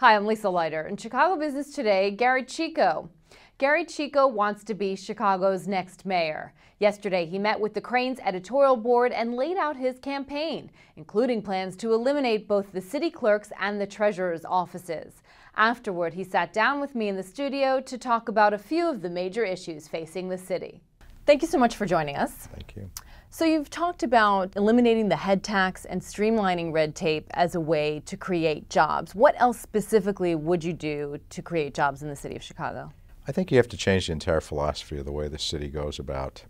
Hi, I'm Lisa Leiter. In Chicago Business Today, Gery Chico. Gery Chico wants to be Chicago's next mayor. Yesterday, he met with the CRAIN'S editorial board and laid out his campaign, including plans to eliminate both the city clerk's and the treasurer's offices. Afterward, he sat down with me in the studio to talk about a few of the major issues facing the city. Thank you so much for joining us. Thank you. So you've talked about eliminating the head tax and streamlining red tape as a way to create jobs. What else specifically would you do to create jobs in the city of Chicago? I think you have to change the entire philosophy of the way the city goes about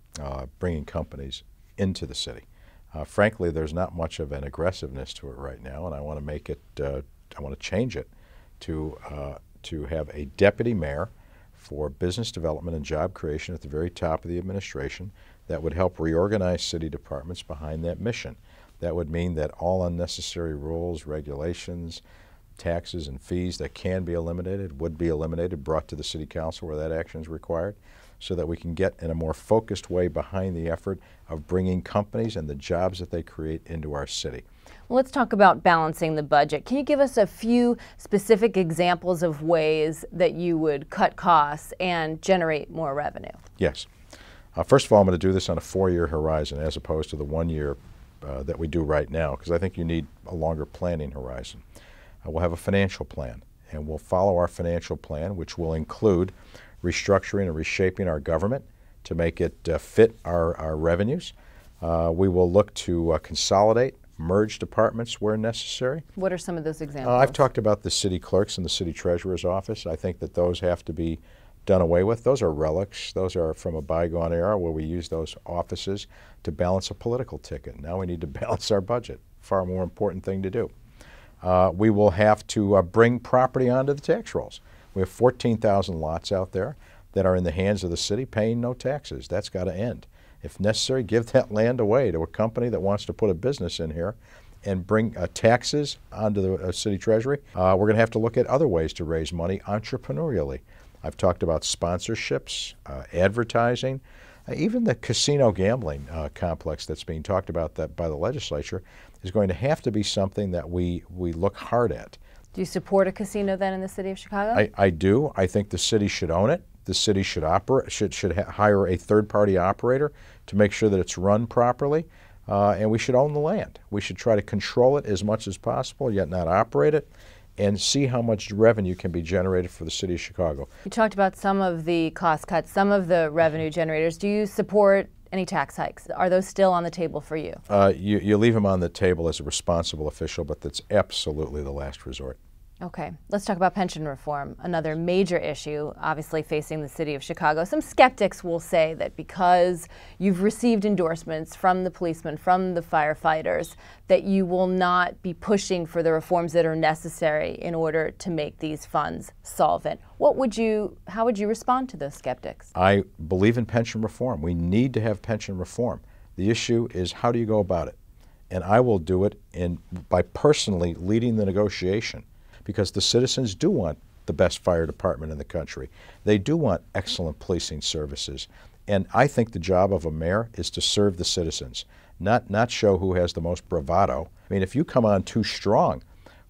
bringing companies into the city. Frankly, there's not much of an aggressiveness to it right now, and I want to make it, I want to change it to have a deputy mayor for business development and job creation at the very top of the administration that would help reorganize city departments behind that mission. That would mean that all unnecessary rules, regulations, taxes and fees that can be eliminated would be eliminated, brought to the city council where that action is required, so that we can get in a more focused way behind the effort of bringing companies and the jobs that they create into our city. Well, let's talk about balancing the budget. Can you give us a few specific examples of ways that you would cut costs and generate more revenue? Yes. First of all, I'm going to do this on a 4-year horizon as opposed to the 1 year that we do right now, because I think you need a longer planning horizon. We'll have a financial plan, and we'll follow our financial plan, which will include restructuring and reshaping our government to make it fit our revenues. We will look to consolidate, merge departments where necessary. What are some of those examples? I've talked about the city clerks and the city treasurer's office. I think that those have to be done away with. Those are relics. Those are from a bygone era where we used those offices to balance a political ticket. Now we need to balance our budget. Far more important thing to do. We will have to bring property onto the tax rolls. We have 14,000 lots out there that are in the hands of the city paying no taxes. That's got to end. If necessary, give that land away to a company that wants to put a business in here and bring taxes onto the city treasury. We're going to have to look at other ways to raise money entrepreneurially. I've talked about sponsorships, advertising, even the casino gambling complex that's being talked about by the legislature is going to have to be something that we look hard at. Do you support a casino then in the city of Chicago? I do. I think the city should own it. The city should hire a third-party operator to make sure that it's run properly, and we should own the land. We should try to control it as much as possible, yet not operate it, and see how much revenue can be generated for the city of Chicago. You talked about some of the cost cuts, some of the revenue generators. Do you support any tax hikes? Are those still on the table for you? You leave them on the table as a responsible official, but that's absolutely the last resort. Okay, let's talk about pension reform, another major issue obviously facing the city of Chicago. Some skeptics will say that because you've received endorsements from the policemen, from the firefighters, that you will not be pushing for the reforms that are necessary in order to make these funds solvent. How would you respond to those skeptics? I believe in pension reform. We need to have pension reform. The issue is, how do you go about it? And I will do it by personally leading the negotiation, because the citizens do want the best fire department in the country. They do want excellent policing services. And I think the job of a mayor is to serve the citizens, not show who has the most bravado. I mean, if you come on too strong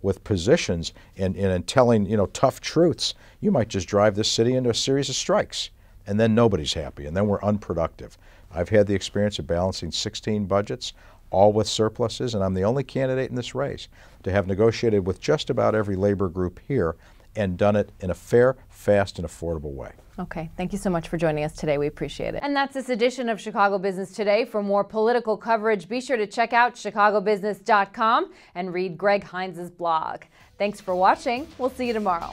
with positions and telling tough truths, you might just drive this city into a series of strikes, and then nobody's happy, and then we're unproductive. I've had the experience of balancing 16 budgets, all with surpluses, and I'm the only candidate in this race to have negotiated with just about every labor group here and done it in a fair, fast, and affordable way. Okay, thank you so much for joining us today. We appreciate it. And that's this edition of Chicago Business Today. For more political coverage, be sure to check out chicagobusiness.com and read Greg HINZ'S blog. Thanks for watching. We'll see you tomorrow.